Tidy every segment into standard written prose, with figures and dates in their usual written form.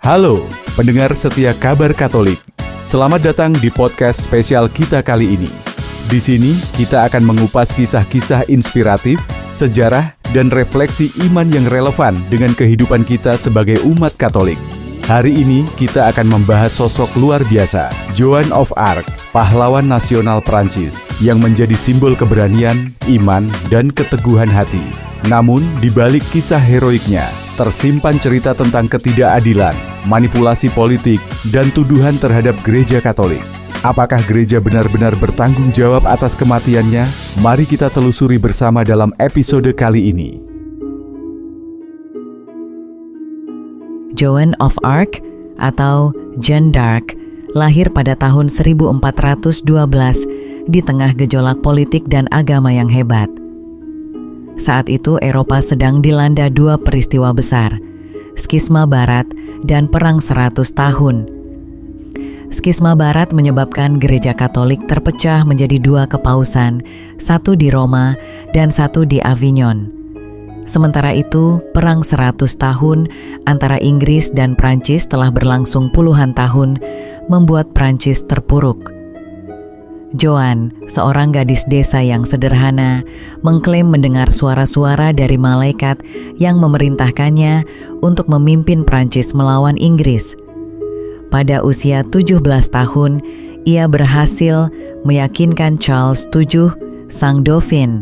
Halo, pendengar setia Kabar Katolik. Selamat datang di podcast spesial kita kali ini. Di sini kita akan mengupas kisah-kisah inspiratif, sejarah, dan refleksi iman yang relevan dengan kehidupan kita sebagai umat Katolik. Hari ini kita akan membahas sosok luar biasa, Joan of Arc, pahlawan nasional Prancis yang menjadi simbol keberanian, iman, dan keteguhan hati. Namun, di balik kisah heroiknya, tersimpan cerita tentang ketidakadilan, manipulasi politik, dan tuduhan terhadap gereja Katolik. Apakah gereja benar-benar bertanggung jawab atas kematiannya? Mari kita telusuri bersama dalam episode kali ini. Joan of Arc atau Jeanne d'Arc lahir pada tahun 1412 di tengah gejolak politik dan agama yang hebat. Saat itu Eropa sedang dilanda dua peristiwa besar, Skisma Barat dan Perang 100 Tahun. Skisma Barat menyebabkan gereja Katolik terpecah menjadi dua kepausan, satu di Roma dan satu di Avignon. Sementara itu, Perang 100 Tahun antara Inggris dan Prancis telah berlangsung puluhan tahun, membuat Prancis terpuruk. Joan, seorang gadis desa yang sederhana, mengklaim mendengar suara-suara dari malaikat yang memerintahkannya untuk memimpin Prancis melawan Inggris. Pada usia 17 tahun, ia berhasil meyakinkan Charles VII, Sang Dauphin,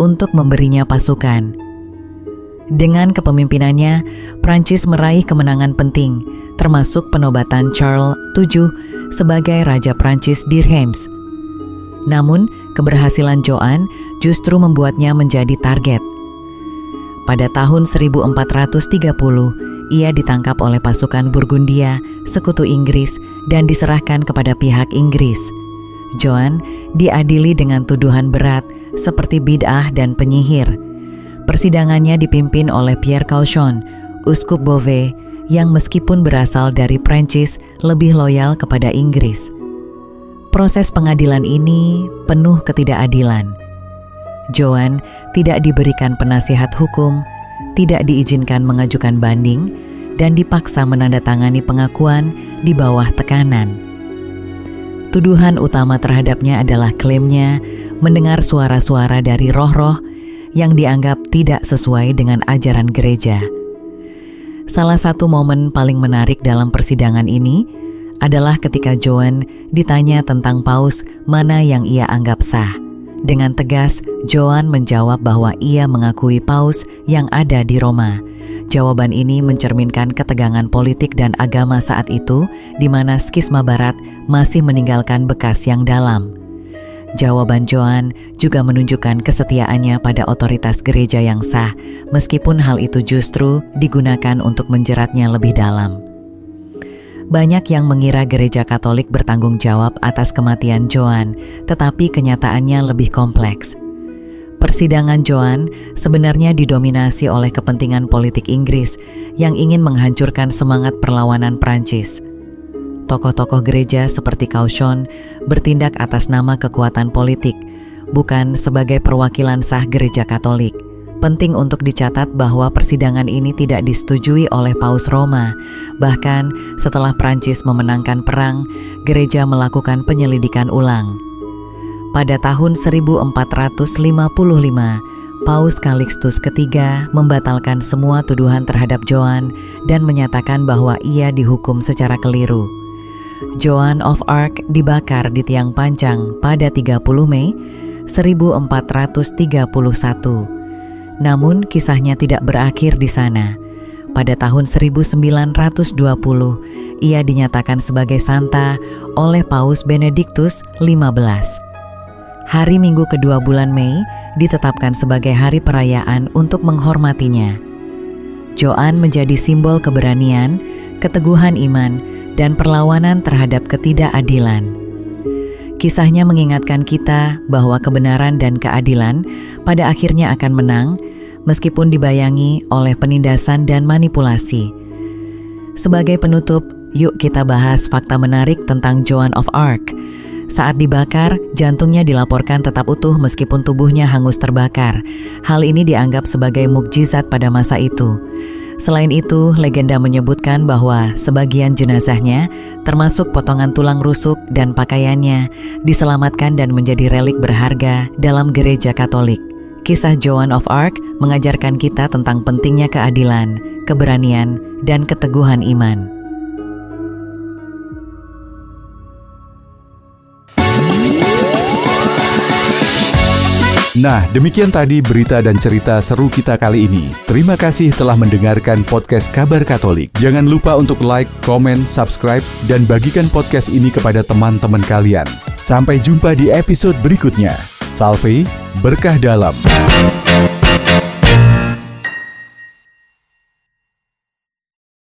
untuk memberinya pasukan. Dengan kepemimpinannya, Prancis meraih kemenangan penting, termasuk penobatan Charles VII sebagai Raja Prancis di Reims. Namun, keberhasilan Joan justru membuatnya menjadi target. Pada tahun 1430, ia ditangkap oleh pasukan Burgundia, sekutu Inggris, dan diserahkan kepada pihak Inggris. Joan diadili dengan tuduhan berat seperti bid'ah dan penyihir. Persidangannya dipimpin oleh Pierre Cauchon, uskup Beauvais, yang meskipun berasal dari Prancis lebih loyal kepada Inggris. Proses pengadilan ini penuh ketidakadilan. Joan tidak diberikan penasihat hukum, tidak diizinkan mengajukan banding, dan dipaksa menandatangani pengakuan di bawah tekanan. Tuduhan utama terhadapnya adalah klaimnya mendengar suara-suara dari roh-roh yang dianggap tidak sesuai dengan ajaran gereja. Salah satu momen paling menarik dalam persidangan ini adalah ketika Joan ditanya tentang paus mana yang ia anggap sah. Dengan tegas, Joan menjawab bahwa ia mengakui paus yang ada di Roma. Jawaban ini mencerminkan ketegangan politik dan agama saat itu, di mana skisma Barat masih meninggalkan bekas yang dalam. Jawaban Joan juga menunjukkan kesetiaannya pada otoritas gereja yang sah, meskipun hal itu justru digunakan untuk menjeratnya lebih dalam. Banyak yang mengira gereja Katolik bertanggung jawab atas kematian Joan, tetapi kenyataannya lebih kompleks. Persidangan Joan sebenarnya didominasi oleh kepentingan politik Inggris yang ingin menghancurkan semangat perlawanan Prancis. Tokoh-tokoh gereja seperti Cauchon bertindak atas nama kekuatan politik, bukan sebagai perwakilan sah gereja Katolik. Penting untuk dicatat bahwa persidangan ini tidak disetujui oleh Paus Roma. Bahkan setelah Prancis memenangkan perang, gereja melakukan penyelidikan ulang. Pada tahun 1455, Paus Calixtus III membatalkan semua tuduhan terhadap Joan dan menyatakan bahwa ia dihukum secara keliru. Joan of Arc dibakar di tiang pancang pada 30 Mei 1431. Namun kisahnya tidak berakhir di sana. Pada tahun 1920, ia dinyatakan sebagai santa oleh Paus Benediktus XV. Hari Minggu kedua bulan Mei ditetapkan sebagai hari perayaan untuk menghormatinya. Joan menjadi simbol keberanian, keteguhan iman, dan perlawanan terhadap ketidakadilan. Kisahnya mengingatkan kita bahwa kebenaran dan keadilan pada akhirnya akan menang, meskipun dibayangi oleh penindasan dan manipulasi. Sebagai penutup, yuk kita bahas fakta menarik tentang Joan of Arc. Saat dibakar, jantungnya dilaporkan tetap utuh meskipun tubuhnya hangus terbakar. Hal ini dianggap sebagai mukjizat pada masa itu. Selain itu, legenda menyebutkan bahwa sebagian jenazahnya, termasuk potongan tulang rusuk dan pakaiannya, diselamatkan dan menjadi relik berharga dalam gereja Katolik. Kisah Joan of Arc mengajarkan kita tentang pentingnya keadilan, keberanian, dan keteguhan iman. Nah, demikian tadi berita dan cerita seru kita kali ini. Terima kasih telah mendengarkan podcast Kabar Katolik. Jangan lupa untuk like, komen, subscribe, dan bagikan podcast ini kepada teman-teman kalian. Sampai jumpa di episode berikutnya. Salve, berkah dalam.